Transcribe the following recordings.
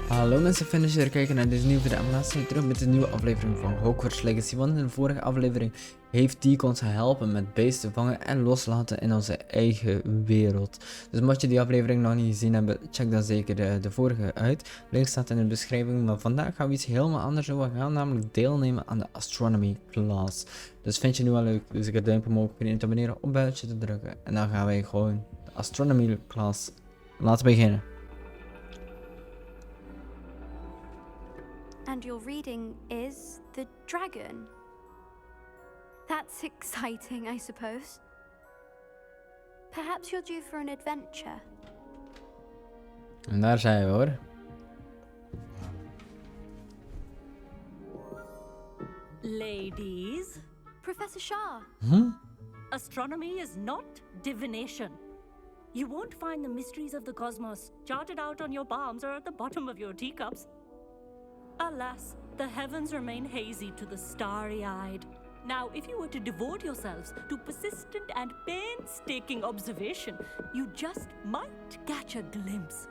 Hallo mensen, fijn dat je er kijken naar deze nieuwe video. En laatst zijn we terug met een nieuwe aflevering van Hogwarts Legacy. Want in de vorige aflevering heeft die ons geholpen met beesten te vangen en loslaten in onze eigen wereld. Dus mocht je die aflevering nog niet gezien hebben, check dan zeker de vorige uit. Link staat in de beschrijving. Maar vandaag gaan we iets helemaal anders doen. We gaan namelijk deelnemen aan de astronomy class. Dus vind je nu wel leuk? Dus ik het duimpje omhoog, vergeet te abonneren, op belletje te drukken. En dan gaan wij gewoon de astronomy class laten beginnen. And your reading is The Dragon. That's exciting, I suppose. Perhaps you're due for an adventure. En daar zijn we hoor. Ladies, Professor Shah. astronomy is not divination. You won't find the mysteries of the cosmos charted out on your palms or at the bottom of your teacups. Alas, the heavens remain hazy to the starry-eyed. Now, if you were to devote yourselves to persistent and painstaking observation, you just might catch a glimpse.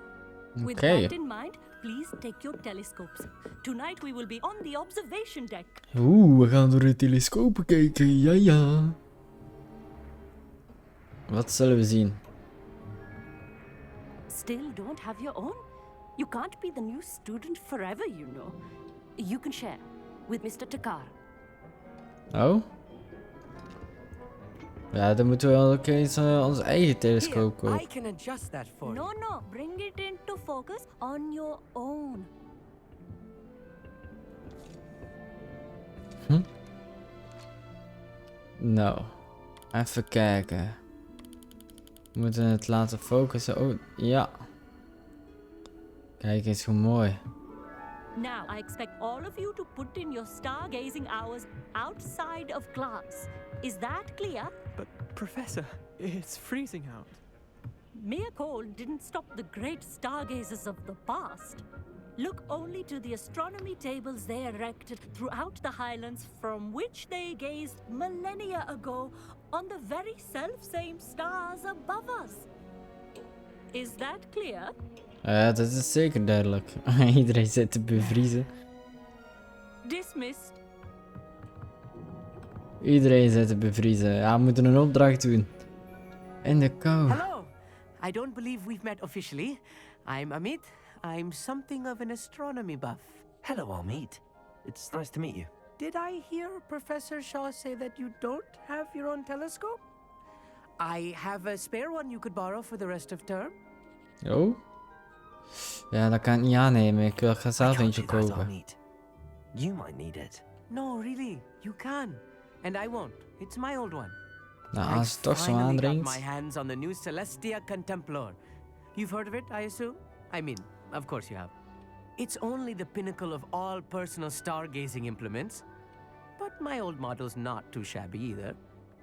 With that in mind, please take your telescopes. Tonight we will be on the observation deck. We gaan door de telescopen kijken, ja. Wat zullen we zien? Still don't have your own? You can't be the new student forever, you know. You can share with Mr. Takar. Oh? Ja, dan moeten we ook eens onze eigen telescoop kopen. I can adjust that for you. No, bring it into focus on your own. Nou, even kijken. We moeten het laten focussen. Oh, ja. Kijk eens hoe mooi. Now, I expect all of you to put in your stargazing hours outside of class. Is that clear? But, Professor, it's freezing out. Mere cold didn't stop the great stargazers of the past. Look only to the astronomy tables they erected throughout the highlands from which they gazed millennia ago on the very self-same stars above us. Is that clear? Ja, dat is zeker duidelijk. Iedereen zit te bevriezen. Dismissed. Iedereen zit te bevriezen. Ja, we moeten een opdracht doen. In de kou. Hello. I don't believe we've met officially. I'm Amit. I'm something of an astronomy buff. Hello, Amit. It's nice to meet you. Did I hear Professor Shaw say that you don't have your own telescope? I have a spare one you could borrow for the rest of term. Oh? Ja, dat kan ik niet aannemen. Ik wil ga I zelf can't eentje do that, kopen. Amit. You might need it. No, really, you can. And I won't. It's my old one. Nou, als het toch zo finally got aandringt. my hands on the new Celestia Contemplar. You've heard of it, I assume? I mean, of course you have. It's only the pinnacle of all personal stargazing implements. But my old model's not too shabby either.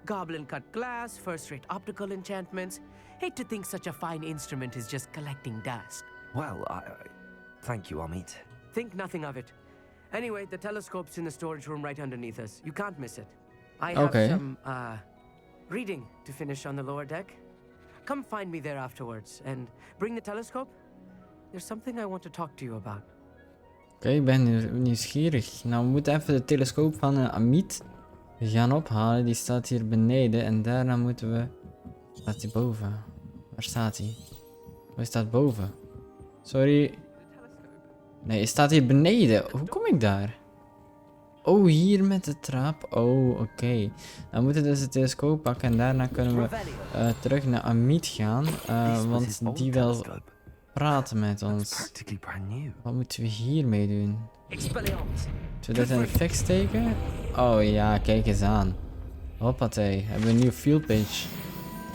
Goblin cut glass, first-rate optical enchantments. Hate to think such a fine instrument is just collecting dust. Well, thank you, Amit. Think nothing of it. Anyway, the telescope's in the storage room right underneath us. You can't miss it. I have some, reading to finish on the lower deck. Come find me there afterwards and bring the telescope. There's something I want to talk to you about. Oké, ik ben nieuwsgierig. Nou, we moeten even de telescoop van Amit gaan ophalen. Die staat hier beneden. En daarna moeten we... Staat hij boven? Waar staat hij? Hij staat boven. Sorry. Nee, hij staat hier beneden. Hoe kom ik daar? Oh, hier met de trap. Oh, oké. Dan moeten we dus de telescoop pakken. En daarna kunnen we terug naar Amit gaan. Want die wil praten met ons. Practically brand new. Wat moeten we hiermee doen? Expelliarmus. Zullen we dit in de fik steken? Oh ja, kijk eens aan. Hoppatee, hebben we een nieuw field page.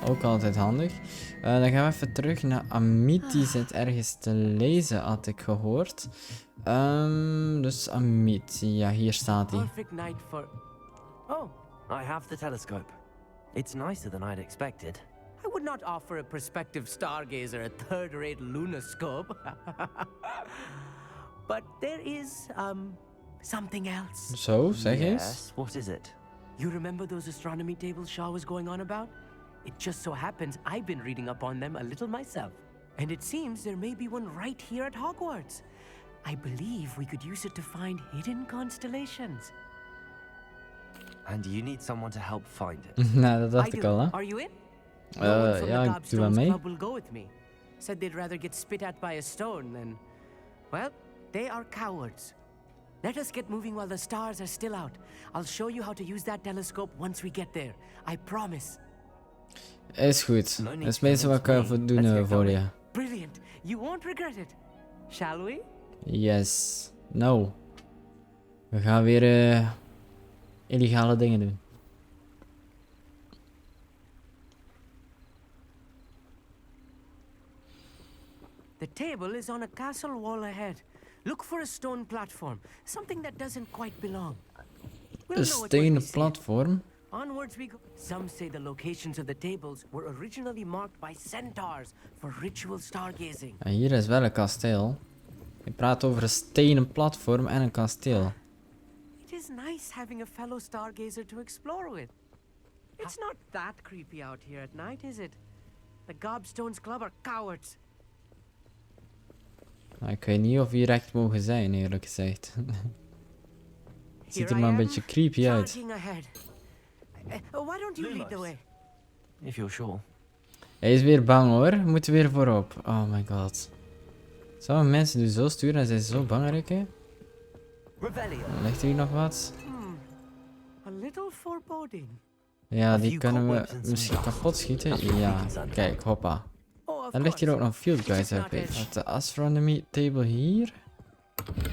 Ook altijd handig. Dan gaan we even terug naar Amit. Die zit ergens te lezen, had ik gehoord. Dus Amit. Ja, hier staat hij. Perfect night for... Oh, I have the telescope. It's nicer than I'd expected. I would not offer a prospective stargazer a third-rate lunoscope. But there is, something else. Zo, zeg eens. Yes, what is it? You remember those astronomy tables Shaw was going on about? It just so happens I've been reading up on them a little myself. And it seems there may be one right here at Hogwarts. I believe we could use it to find hidden constellations. And you need someone to help find it. Nou, dat I dacht ik do. al, hè. Are you in? No one from Ja, the ik doe wel Gobstones mee. Club will go with me. Said they'd rather get spit at by a stone than... Well, they are cowards. Let us get moving while the stars are still out. I'll show you how to use that telescope once we get there. I promise. Is goed. Dat is meestal wat ik voor doen voor je. Brilliant. You won't regret it. Shall we? Yes. Nou. We gaan weer illegale dingen doen. The table is on a castle wall ahead. Look for a stone platform. Something that doesn't quite belong. We'll Een know it when we stenen see it. platform. Onwards we go. Some say the locations of the tables were originally marked by centaurs for ritual stargazing. En hier is wel een kasteel. Je praat over een stenen platform en een kasteel. It is nice having a fellow stargazer to explore with. It's not that creepy out here at night, is it? The Gobstones Club are cowards. Nou, ik weet niet of we hier echt mogen zijn, eerlijk gezegd. Het ziet er Here maar I een am, beetje creepy uit. charging ahead. Why don't you lead the way? If you're sure. Hij is weer bang hoor, we moeten weer voorop. Oh my god. Sommige mensen doen zo sturen en zijn zo bang, hè? Ligt er hier nog wat? A little foreboding. Ja, A die few kunnen cobwebs we and some misschien dust. kapot schieten. Ja, kijk, hoppa. Oh, of Dan ligt hier ook course. nog field guides, heb ik. Wat de astronomy table hier.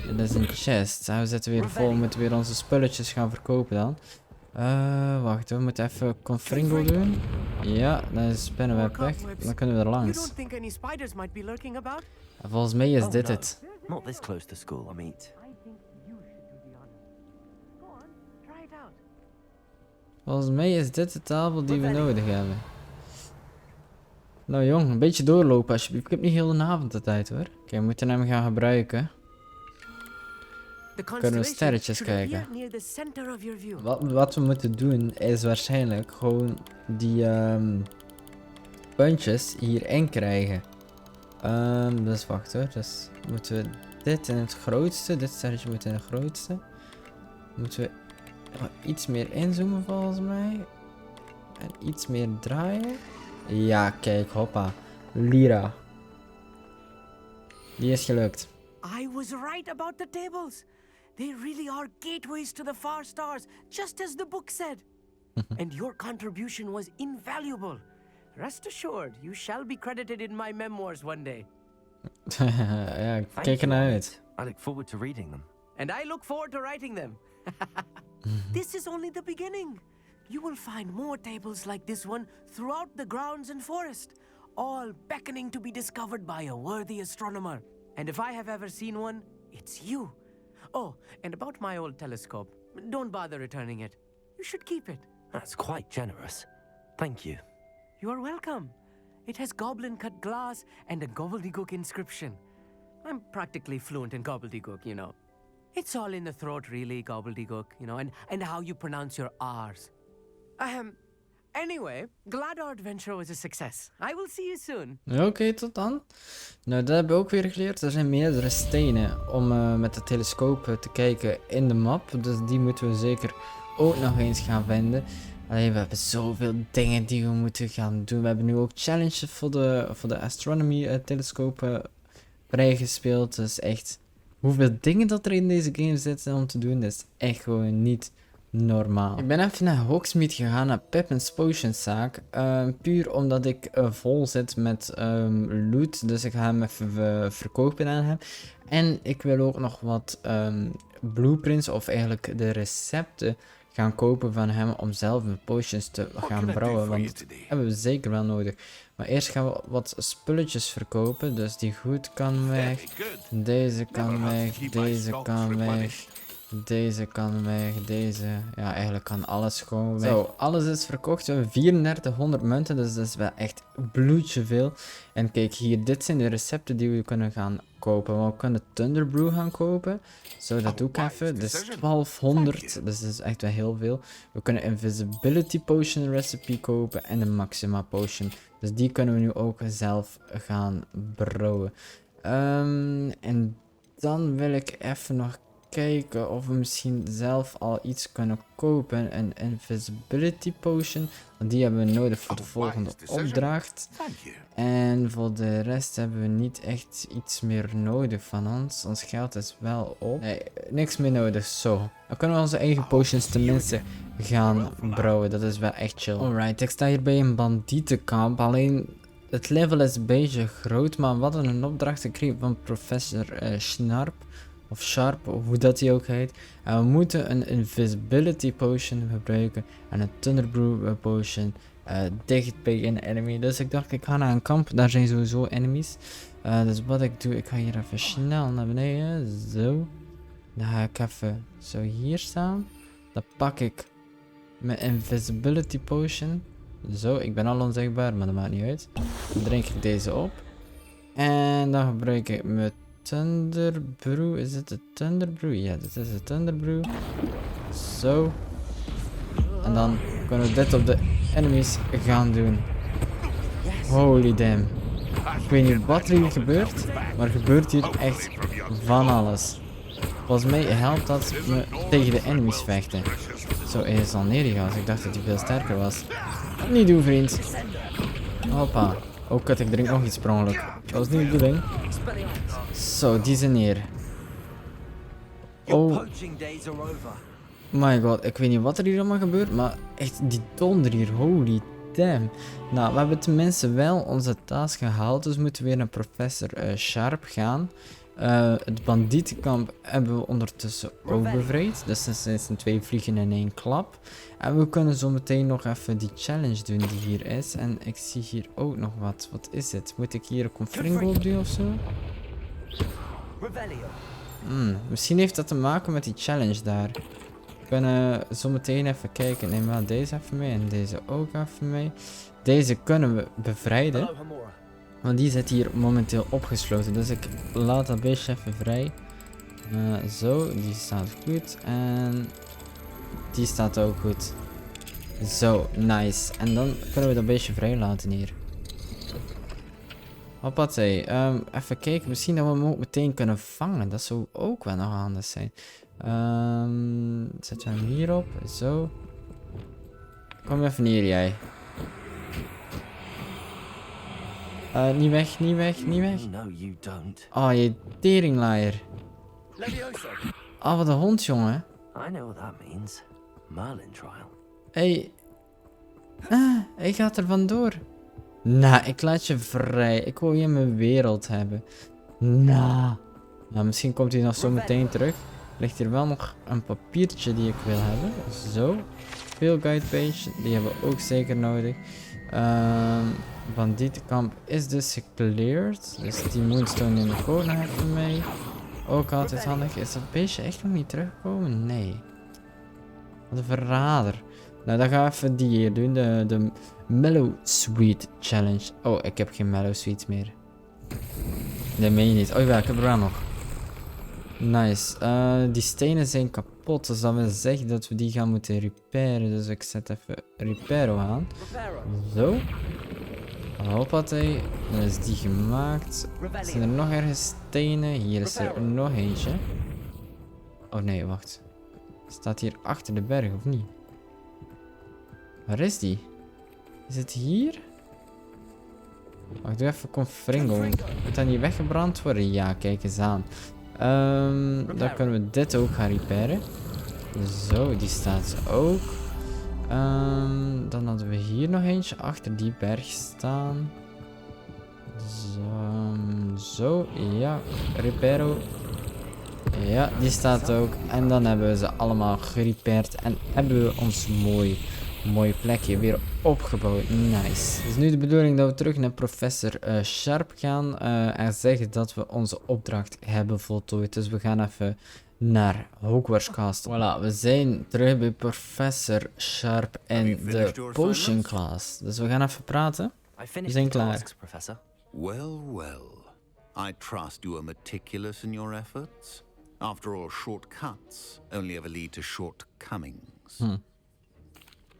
Dit is een chest. En we zitten weer vol, we moeten weer onze spulletjes gaan verkopen dan. Wacht, we moeten even confringo doen. Ja, dan is de spinnenweb weg. Dan kunnen we er You langs. don't think any spiders might be lurking about? En volgens mij is Oh, dit no. het. Not this close to school, I mean. I think you should do the honors. Go on, try it out. Volgens mij is dit de tafel die we nodig hebben. Nou jong, een beetje doorlopen alsjeblieft. Ik heb niet heel de avond de tijd hoor. Oké, we moeten hem gaan gebruiken. The Kunnen we constellation sterretjes should appear kijken. near the center of your view. Wat we moeten doen is waarschijnlijk gewoon die puntjes hierin krijgen. Dus wacht hoor. Dus moeten we dit in het grootste. Dit sterretje moet in het grootste. Moeten we iets meer inzoomen volgens mij. En iets meer draaien. Ja, kijk, hoppa. Lira. Die is gelukt. I was right about the tables. They really are gateways to the far stars, just as the book said. And your contribution was invaluable. Rest assured, you shall be credited in my memoirs one day. Ja, ik Thank kijk er you, naar Ahmed. uit. I look forward to reading them. And I look forward to writing them. This is only the beginning. You will find more tables like this one throughout the grounds and forest, all beckoning to be discovered by a worthy astronomer. And if I have ever seen one, it's you. Oh, and about my old telescope, don't bother returning it. You should keep it. That's quite generous. Thank you. You are welcome. It has goblin-cut glass and a gobbledygook inscription. I'm practically fluent in gobbledygook, you know. It's all in the throat, really, gobbledygook, you know, and how you pronounce your R's. Anyway, glad our adventure was a success. I will see you soon. Oké, tot dan. Nou, dat hebben we ook weer geleerd. Er zijn meerdere stenen om met de telescoop te kijken in de map. Dus die moeten we zeker ook nog eens gaan vinden. Alleen, we hebben zoveel dingen die we moeten gaan doen. We hebben nu ook challenges voor de astronomy telescoop vrijgespeeld. Dus echt, hoeveel dingen dat er in deze game zitten om te doen, dat is echt gewoon niet normaal. Ik ben even naar Hogsmeade gegaan, naar Pippin's Potionszaak. Puur omdat ik vol zit met loot. Dus ik ga hem even verkopen aan hem. En ik wil ook nog wat blueprints, of eigenlijk de recepten, gaan kopen van hem om zelf mijn potions te gaan brouwen. Want dat hebben we zeker wel nodig. Maar eerst gaan we wat spulletjes verkopen. Dus die goed kan weg. Deze kan weg. Deze kan weg. Deze kan weg, deze... Ja, eigenlijk kan alles gewoon weg. Zo, alles is verkocht. We hebben 3400 munten, dus dat is wel echt bloedje veel. En kijk hier, dit zijn de recepten die we kunnen gaan kopen. We kunnen Thunderbrew gaan kopen. Zo, dat doe ik even. Dus 1200, dus dat is echt wel heel veel. We kunnen Invisibility Potion recipe kopen en de Maxima Potion. Dus die kunnen we nu ook zelf gaan brouwen. En dan wil ik even nog kijken of we misschien zelf al iets kunnen kopen. Een invisibility potion. Want die hebben we nodig voor de volgende opdracht. En voor de rest hebben we niet echt iets meer nodig van ons. Ons geld is wel op. Nee, niks meer nodig. Zo. Dan kunnen we onze eigen potions tenminste gaan brouwen. Dat is wel echt chill. Alright, ik sta hier bij een bandietenkamp. Alleen het level is een beetje groot. Maar we hadden een opdracht gekregen van professor Sharp, of hoe dat hij ook heet. En we moeten een invisibility potion gebruiken. En een thunderbrew potion. Dicht bij een enemy. Dus ik dacht, ik ga naar een kamp. Daar zijn sowieso enemies. Dus wat ik doe, ik ga hier even snel naar beneden. Zo. Dan ga ik even zo hier staan. Dan pak ik mijn invisibility potion. Zo, ik ben al onzichtbaar, maar dat maakt niet uit. Dan drink ik deze op. En dan gebruik ik mijn thunderbrew. Is het de thunderbrew? Ja, dit is de thunderbrew. Zo. En dan kunnen we dit op de enemies gaan doen. Holy damn. Ik weet niet wat er hier gebeurt, maar er gebeurt hier echt van alles. Volgens mij helpt dat me tegen de enemies vechten. Zo, hij is al neergegaan. Ik dacht dat hij veel sterker was. Niet doen, vriend. Hoppa. Oh kut, ik drink nog iets per ongeluk. Dat was niet de bedoeling. Zo, die zijn neer. Oh my god, ik weet niet wat er hier allemaal gebeurt, maar echt die donder hier, holy damn. Nou, we hebben tenminste wel onze task gehaald, dus moeten we weer naar professor Sharp gaan. Het bandietenkamp hebben we ondertussen ook bevrijd, dus dat zijn 2 vliegen in 1 klap. En we kunnen zo meteen nog even die challenge doen die hier is. En ik zie hier ook nog wat. Wat is het? Moet ik hier een confringo op doen of zo? Misschien heeft dat te maken met die challenge daar. We kunnen zo meteen even kijken. Neem wel deze even mee en deze ook even mee. Deze kunnen we bevrijden. Want die zit hier momenteel opgesloten. Dus ik laat dat beestje even vrij. Zo, die staat goed. En die staat ook goed. Zo, nice. En dan kunnen we dat beestje vrij laten hier. Hoppatee. Even kijken. Misschien dat we hem ook meteen kunnen vangen. Dat zou ook wel nog handig zijn. Zet je hem hierop. Zo. Kom even hier, jij. Niet weg, niet weg, niet weg. Oh, je teringlaaier. Oh, wat een hond, jongen. I know what that means. Merlin trial. Hey. Hij gaat er vandoor. Nou, ik laat je vrij. Ik wil je in mijn wereld hebben. Nou, misschien komt hij nog zo meteen terug. Er ligt hier wel nog een papiertje die ik wil hebben. Zo. Veel guide page. Die hebben we ook zeker nodig. Bandietenkamp is dus gecleared. Dus die moonstone neem ik ook nog even mee. Ook altijd handig. Is dat beestje echt nog niet teruggekomen? Nee. Wat een verrader. Nou, dan gaan we even die hier doen. De Mellow Sweet Challenge. Oh, ik heb geen Mellow Sweets meer. Dat meen je niet. Oh ja, ik heb er wel nog. Nice. Die stenen zijn kapot. Dus dat wil zeggen dat we die gaan moeten repairen. Dus ik zet even reparo aan. Zo. Hoppatee. Dan is die gemaakt. Zijn er nog ergens stenen? Hier is er nog eentje. Oh nee, wacht. Staat hier achter de berg of niet? Waar is die? Is het hier? Wacht, doe even confringo. Moet dat niet weggebrand worden? Ja, kijk eens aan. Dan kunnen we dit ook gaan repairen. Zo, die staat ook. Dan hadden we hier nog eentje achter die berg staan. Zo, ja, reparo. Ja, die staat ook. En dan hebben we ze allemaal gerepaired. En hebben we ons mooi plekje weer opgebouwd. Nice. Het is nu de bedoeling dat we terug naar professor Sharp gaan. En zeggen dat we onze opdracht hebben voltooid. Dus we gaan even naar Hogwarts Castle. Voilà, we zijn terug bij professor Sharp in de potion class. Dus we gaan even praten. We zijn klaar. Well, well. I trust you are meticulous in your efforts. After all, shortcuts only ever lead to shortcomings.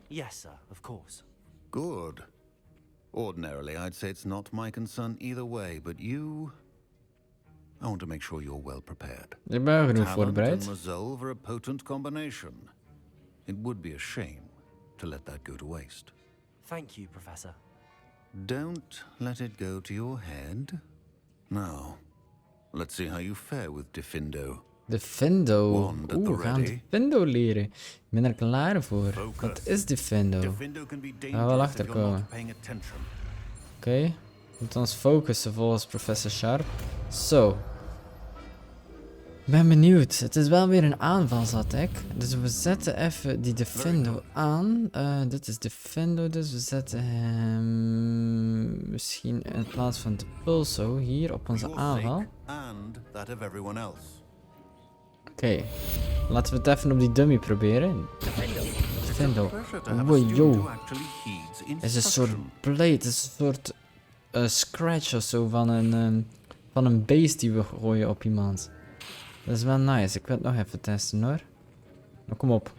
Yes, sir, of course. Good. Ordinarily, I'd say it's not my concern either way, but you I want to make sure you're well prepared. Ik ben genoeg Talent voorbereid. and resolve are a potent combination. It would be a shame to let that go to waste. Thank you, Professor. Don't let it go to your head. Now, let's see how you fare with Defindo. Defendo. Wand at the We gaan ready. Defendo leren. Ik ben er klaar voor. Wat is Defendo? Defendo can be wel dangerous if you're achterkomen. not paying attention. Oké. Moet ons focussen volgens professor Sharp. Zo. Ik ben benieuwd. Het is wel weer een aanvalsattack. Dus we zetten even die Defendo aan. Dit is Defendo, dus we zetten hem misschien in plaats van de pulso hier op onze Your aanval. sake and that of everyone else. Oké. Laten we het even op die dummy proberen. Defendo. Pressure to have a Wow, student yo. who actually heeds Het is een soort instruction. blade. Het is een soort scratch of zo van een beest die we gooien op iemand. Dat is wel nice. Ik wil het nog even testen hoor. Nou, kom op.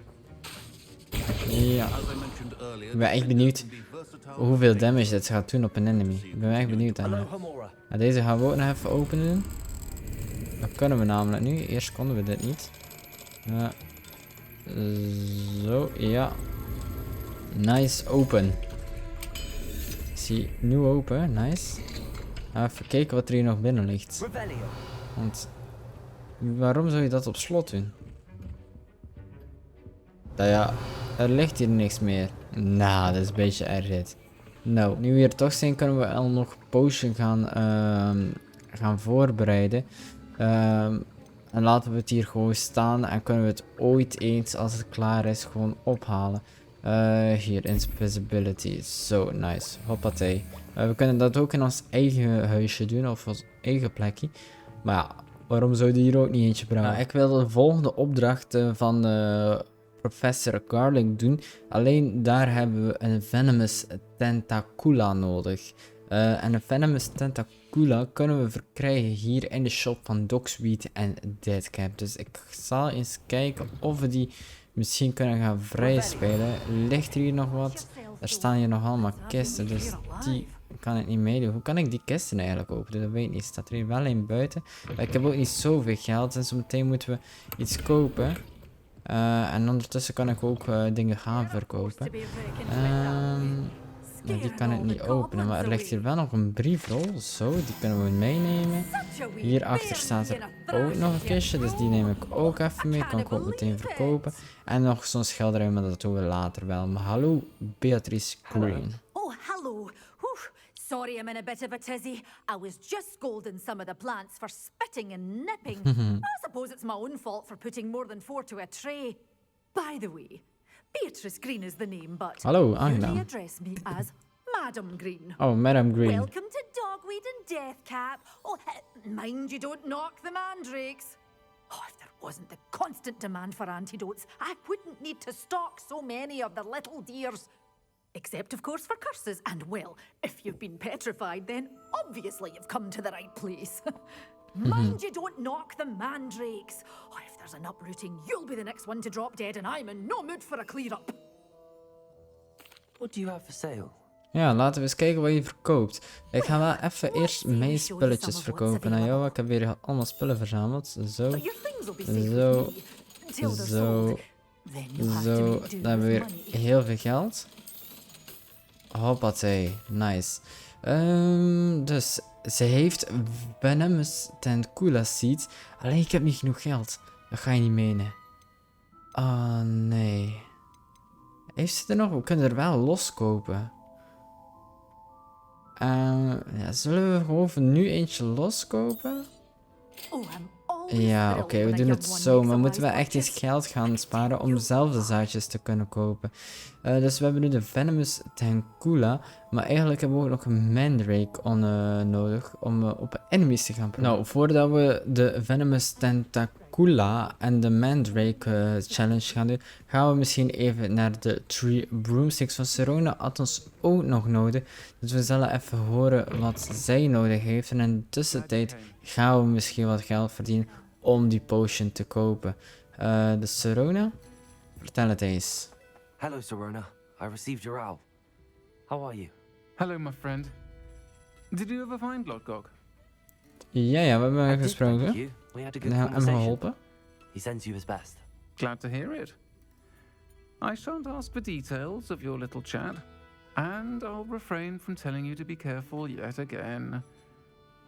Ja. As I mentioned earlier, Ik ben echt Defendo benieuwd can be versatile hoeveel with damage dit gaat doen op een enemy. Ik ben echt benieuwd aan. Hamora. Ja, deze gaan we ook nog even openen. Dat kunnen we namelijk nu. Eerst konden we dit niet. Ja. Zo, ja. Nice, open. Zie, nu open, nice. Even kijken wat er hier nog binnen ligt. Revelio. Want waarom zou je dat op slot doen? Nou ja, er ligt hier niks meer. Nou, dat is een beetje erg dit. Nou, nu we hier toch zijn, kunnen we al nog potion gaan voorbereiden. En laten we het hier gewoon staan en kunnen we het ooit eens, als het klaar is, gewoon ophalen. Hier, invisibility. Zo, nice. Hoppatee. We kunnen dat ook in ons eigen huisje doen, of ons eigen plekje. Maar ja, waarom zou je hier ook niet eentje brengen? Ik wil de volgende opdracht van Professor Garlic doen. Alleen daar hebben we een Venomous Tentacula nodig. En een Venomous Tentacula kunnen we verkrijgen hier in de shop van Dogsweet en Deadcap. Dus ik zal eens kijken of we die misschien kunnen gaan vrijspelen. Ligt er hier nog wat? Er staan hier nog allemaal kisten, dus die kan ik niet meedoen. Hoe kan ik die kisten eigenlijk openen? Dat weet ik niet. Staat er hier wel een buiten. Maar ik heb ook niet zoveel geld en zo meteen moeten we iets kopen. En ondertussen kan ik ook dingen gaan verkopen. Nou, die kan ik niet openen, maar er ligt hier wel nog een briefrol. Zo, die kunnen we meenemen. Hierachter staat er ook nog een kistje, dus die neem ik ook even mee. Kan ik ook meteen verkopen. En nog zo'n schilderij, maar dat doen we later wel. Maar hallo, Beatrice Green. Oh, hello. Whew. Sorry I'm in a bit of a tizzy. I was just scolding some of the plants for spitting and nipping. I suppose it's my own fault for putting more than 4 to a tray. By the way, Beatrice Green is the name, but Hallo, you aangenaam. may address me as Madam Green. Oh, Madam Green. Welcome to Dogweed and Deathcap. Oh, mind you don't knock the mandrakes. Oh, if there wasn't the constant demand for antidotes, I wouldn't need to stock so many of the little dears. Except, of course, for curses. And, well, if you've been petrified, then obviously you've come to the right place. Mind you don't knock the mandrakes. Oh, if there's an uprooting, you'll be the next one to drop dead, and I'm in no mood for a clear-up. What do you have for sale? Ja, laten we eens kijken wat je verkoopt. Ik ga wel even eerst mijn spulletjes verkopen. Nou ja, ik heb weer allemaal spullen verzameld. Zo, But your things will be safe zo, with me until they're zo, sold. Then you'll have to zo. make do Dan hebben we with weer money. heel veel geld. Hoppatee, nice. Dus, ze heeft Venomous Tentacula Seeds. Alleen ik heb niet genoeg geld. Dat ga je niet menen. Oh nee. Heeft ze er nog? We kunnen er wel loskopen. Ja, zullen we gewoon voor nu eentje loskopen? Oh, I'm always Ja, thrilled oké, we when a doen young het one zo. makes Maar a moeten we wise echt eens purchase. geld gaan sparen om zelf de zaadjes te kunnen kopen. Dus we hebben nu de Venomous Tentacula. Maar eigenlijk hebben we ook nog een Mandrake nodig om op enemies te gaan proberen. Nou, voordat we de Venomous Tentacula en de Mandrake challenge gaan doen, gaan we misschien even naar de 3 Broomsticks van Serona. Had ons ook nog nodig. Dus we zullen even horen wat zij nodig heeft. En in de tussentijd gaan we misschien wat geld verdienen om die potion te kopen. Dus Serona, vertel het eens. Hello, Serona. I received your owl. How are you? Hello, my friend. Did you ever find Lodgok? Ja, we hebben I hem did, gesproken. thank you. We had a good En hem conversation. geholpen. He sends you his best. Glad to hear it. I shan't ask for details of your little chat, and I'll refrain from telling you to be careful yet again.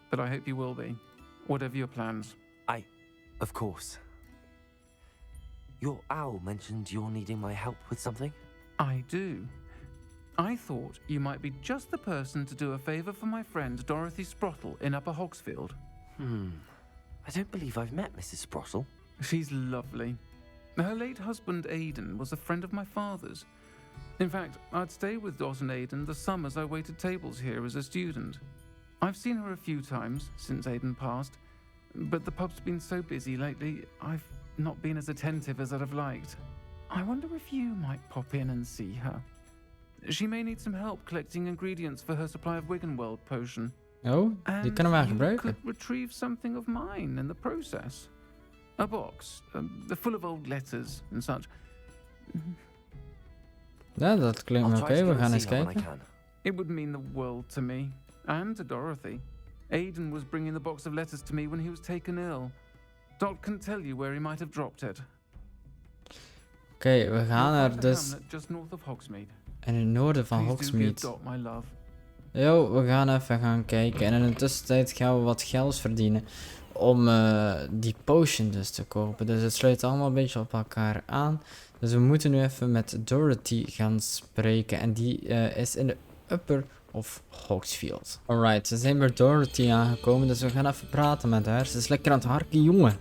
But I hope you will be, whatever your plans. Of course. Your owl mentioned you're needing my help with something? I do. I thought you might be just the person to do a favour for my friend Dorothy Sprottle in Upper Hogsfield. I don't believe I've met Mrs. Sprottle. She's lovely. Her late husband Aidan was a friend of my father's. In fact, I'd stay with Dot and Aidan the summers I waited tables here as a student. I've seen her a few times since Aidan passed, but the pub's been so busy lately, I've not been as attentive as I'd have liked. I wonder if you might pop in and see her. She may need some help collecting ingredients for her supply of Wiggenweld potion. Oh, die kunnen we You gebruiken. could retrieve something of mine in the process. A box, full of old letters and such. Ja, dat klinkt I'll oké. try to go We and gaan eens see her when I kijken. can. It would mean the world to me, and to Dorothy. Aidan was bringing the box of letters to me when he was taken ill. Dot can tell you where he might have dropped it. Oké, we gaan You'll er find a dus hamlet just north of Hogsmeade. in het noorden van Please do give Hogsmeade. Dot my love. Yo, we gaan even gaan kijken. En in de tussentijd gaan we wat geld verdienen. Om die potion dus te kopen. Dus het sluit allemaal een beetje op elkaar aan. Dus we moeten nu even met Dorothy gaan spreken. En die is in de upper of Hogsfield. Alright, we zijn bij Dorothy aangekomen. Dus we gaan even praten met haar. Ze is lekker aan het harken, jongen.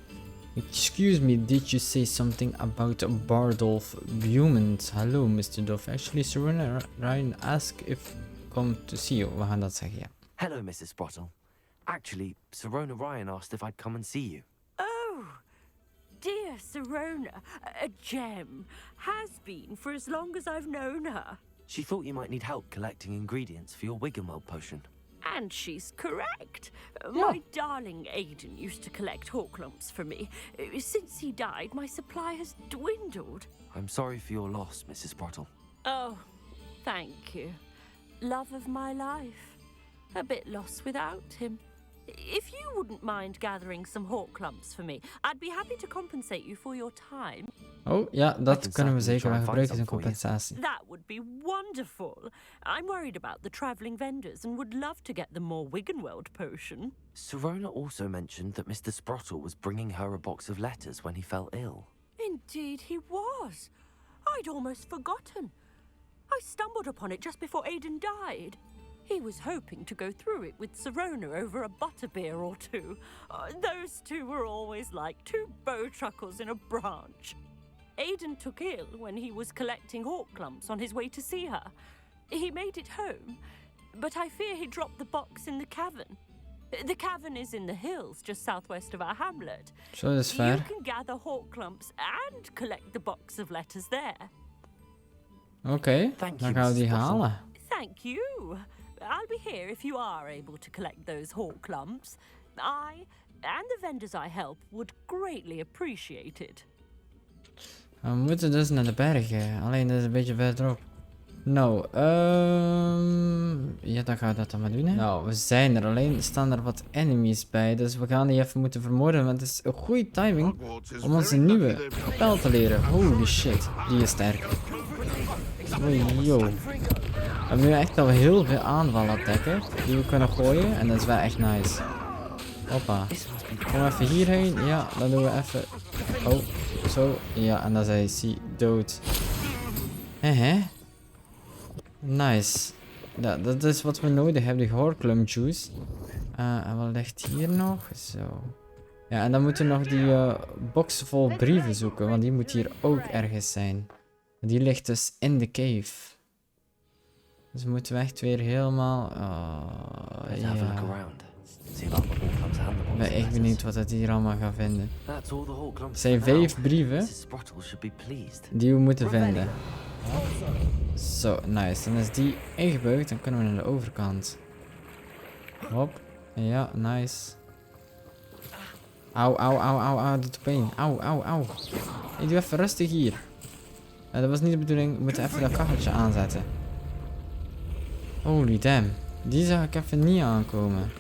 Excuse me, did you say something about Bardolph Beaumont? Hello, Mr. Duff. Actually, Sir Ryan asked if come to see you. We gaan dat zeggen, ja. Hello, Mrs. Sprottle. Actually, Sirona Ryan asked if I'd come and see you. Oh, dear Sirona, a gem. Has been for as long as I've known her. She thought you might need help collecting ingredients for your Wiggenweld potion. And she's correct. My darling Aidan used to collect hawk lumps for me. Since he died, my supply has dwindled. I'm sorry for your loss, Mrs. Sprottle. Oh, thank you. Love of my life. A bit lost without him. If you wouldn't mind gathering some hawk lumps for me, I'd be happy to compensate you for your time. Oh, ja, dat can kunnen we certainly zeker try wel and gebruiken find als een some for you. compensatie. That would be wonderful. I'm worried about the travelling vendors and would love to get them more Wiggenweld potion. Sirona also mentioned that Mr. Sprottle was bringing her a box of letters when he fell ill. Indeed he was. I'd almost forgotten. I stumbled upon it just before Aidan died. He was hoping to go through it with Sirona over a butterbeer or two. Those two were always like two bowtruckles in a branch. Aidan took ill when he was collecting hawk lumps on his way to see her. He made it home, but I fear he dropped the box in the cavern. The cavern is in the hills just southwest of our hamlet. Zo, dat is You ver. can gather hawk lumps and collect the box of letters there. Oké, Thank dan you, gaan we Mrs. die Blossom. halen. Thank you. I'll be here if you are able to collect those hawk lumps. I and the vendors I help would greatly appreciate it. We moeten dus naar de bergen. Alleen dat is een beetje verderop. Nou, ja, dan gaan we dat dan maar doen, hè. Nou, we zijn er. Alleen staan er wat enemies bij. Dus we gaan die even moeten vermoorden. Want het is een goede timing om onze nieuwe spel te leren. Holy shit, die is sterk. Oei, yo. We hebben nu echt al heel veel aanvalattacken die we kunnen gooien. En dat is wel echt nice. Hoppa. Kom even hierheen. Ja, dan doen we even... Oh, zo. Ja, en dan is hij dood. Nice. Ja, dat is wat we nodig hebben, die horklum juice. En wat ligt hier nog? Zo. Ja, en dan moeten we nog die box vol brieven zoeken, want die moet hier ook ergens zijn. Die ligt dus in de cave. Dus moeten we echt weer helemaal... Let's have a look ja. around. See about the hawk lumps and the box Ik ben of echt letters. benieuwd wat het hier allemaal gaat vinden. That's all the hawk lumps Het zijn for now. 5 brieven Mrs. Sprottle should be pleased. die we moeten vinden. Zo, nice. Dan is die ingebuigd, dan kunnen we naar de overkant. Hop. Ja, nice. Auw, auw, auw, auw, auw, doet pijn. Auw, auw, auw. Ik doe even rustig hier. Dat was niet de bedoeling, we moeten even dat kacheltje aanzetten. Holy damn. Die zag ik even niet aankomen.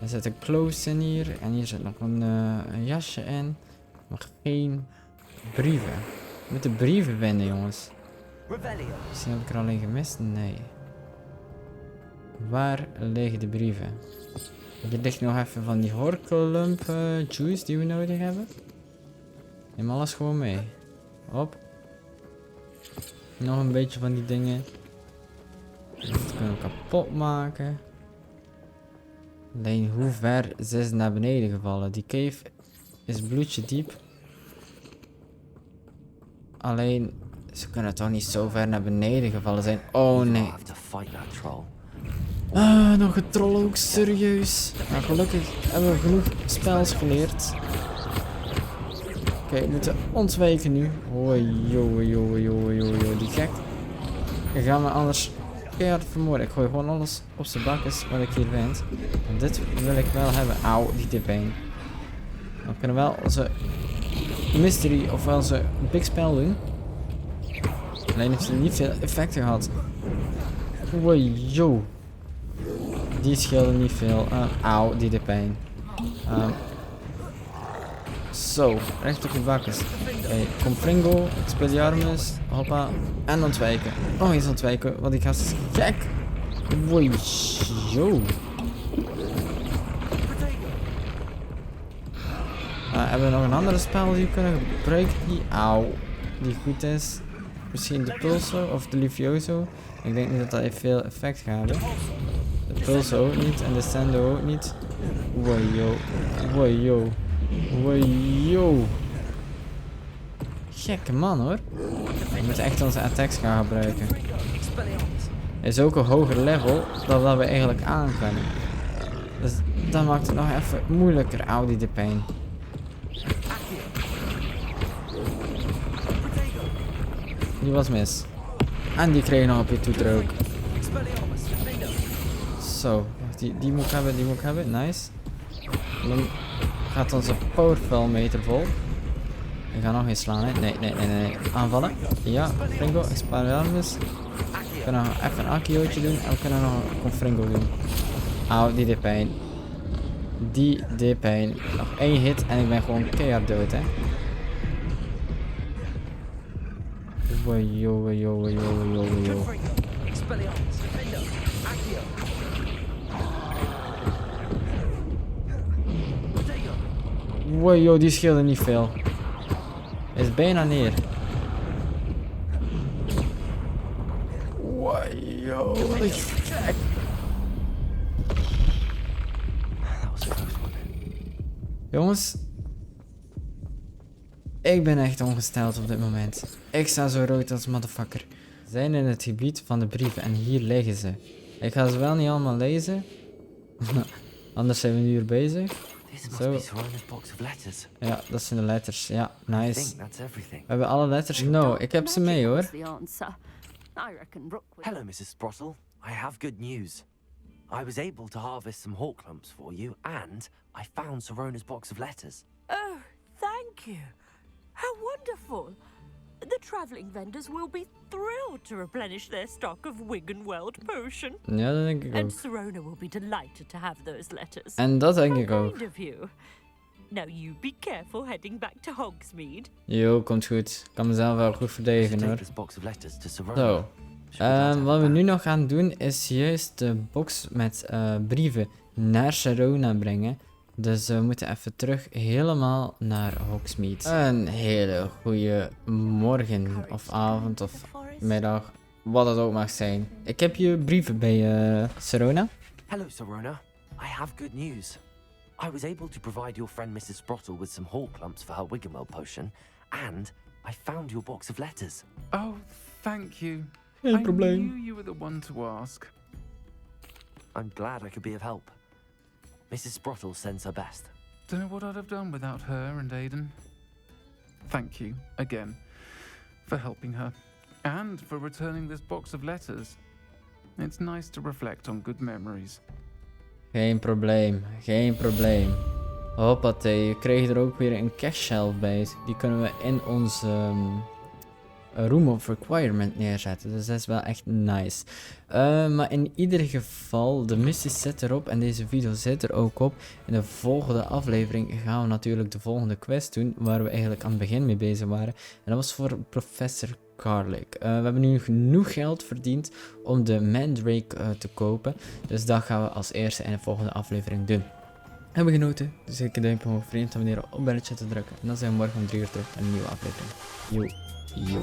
Er zitten clothes in hier. En hier zit nog een jasje in. Maar geen brieven. We moeten brieven vinden, jongens. Misschien heb ik er alleen gemist? Nee. Waar liggen de brieven? Hier ligt nog even van die horkelump juice die we nodig hebben. Neem alles gewoon mee. Hop. Nog een beetje van die dingen. Dat kunnen we kapot maken. Alleen hoe ver is ze naar beneden gevallen? Die cave is bloedje diep. Alleen ze kunnen toch niet zo ver naar beneden gevallen zijn. Oh nee. Ah, nog een troll ook, serieus. Nou, gelukkig hebben we genoeg spels geleerd. Oké, we moeten ontwijken nu. Hoi, yo, die gek. Dan gaan we anders keihard vermoorden. Ik gooi gewoon alles op zijn bakkes wat ik hier vind. Want dit wil ik wel hebben. Auw, die dipijn. Dan kunnen we wel onze mystery of wel onze big spell doen. Alleen heeft hij niet veel effecten gehad. Hoi, yo. Die scheelde niet veel. Auw, die deed pijn. Zo, recht op je bakkes. Oké, kom Fringo, Expelliarmus, hoppa, en ontwijken. Oh, eens ontwijken, want die gast is gek. Woi, zo. Hebben we nog een andere spel die we kunnen gebruiken die goed is? Misschien de Pulso of de Livioso. Ik denk niet dat dat veel effect gaat hebben. De Pulso ook niet en de Sendo ook niet. Wojo. Gekke man hoor. We moeten echt onze attacks gaan gebruiken. Is ook een hoger level dan dat we eigenlijk aan kunnen. Dus dat maakt het nog even moeilijker. Auw, die de pijn. Die was mis. En die kreeg nog op je toeter ook. Zo, die moet ik hebben, nice. Dan gaat onze powerful meter vol. We gaan nog eens slaan, hè? Nee. Aanvallen. Ja, Fringo, Expelliarmus. We kunnen nog even een Akiootje doen en we kunnen nog een Fringo doen. Auw, die deed pijn. Nog 1 hit en ik ben gewoon keihard dood, hè. Wojo. Wojo, die scheelde niet veel. Is bijna neer. Wojo, wat is gek. Jongens. Ik ben echt ongesteld op dit moment. Ik sta zo rood als motherfucker. We zijn in het gebied van de brieven en hier liggen ze. Ik ga ze wel niet allemaal lezen. Anders zijn we nu uur bezig. Zo. Ja, dat zijn de letters. Ja, nice. We hebben alle letters. No, ik heb ze mee hoor. Hello, Mrs. Sprottle. I have good news. I was able to harvest some hawk lumps for you, and I found Sorona's box of letters. Oh, thank you. How wonderful. The traveling vendors will be thrilled to replenish their stock of Wiggenweld potion. Ja, dat denk ik And ook. Serona will be delighted to have those letters. En dat denk ik How ook. kind of you. Now you be careful heading back to Hogsmeade. Jo, komt goed. Ik kan mezelf wel goed verdedigen Take hoor. this box of letters to Serona. Zo. She'll be glad to Wat have we that. nu nog gaan doen is juist de box met brieven naar Serona brengen. Dus we moeten even terug helemaal naar Hogsmeade. Een hele goede morgen of avond of middag. Wat het ook mag zijn. Ik heb je brieven bij Serona. Hello, Serona. I have good news. I was able to provide your friend Mrs. Sprottle with some hawk lumps for her Wiggenweld potion, and I found your box of letters. Oh, thank you. Geen I probleem. knew you were the one to ask. I'm glad I could be of help. Mrs. Sprottle sends her best. Don't know what I'd have done without her and Aiden. Thank you, again, for helping her, and for returning this box of letters. It's nice to reflect on good memories. Geen probleem, geen probleem. Hoppatee, je kreeg er ook weer een cash shelf bij. Die kunnen we in onze room of requirement neerzetten. Dus dat is wel echt nice. Maar in ieder geval, de missie zit erop en deze video zit er ook op. In de volgende aflevering gaan we natuurlijk de volgende quest doen, waar we eigenlijk aan het begin mee bezig waren. En dat was voor professor Garlic. We hebben nu genoeg geld verdiend om de Mandrake te kopen. Dus dat gaan we als eerste in de volgende aflevering doen. Hebben we genoten? Dus zeker een duimpje omhoog, vriend, abonneren, op belletje te drukken. En dan zijn we morgen om 3 uur terug met een nieuwe aflevering. Yo.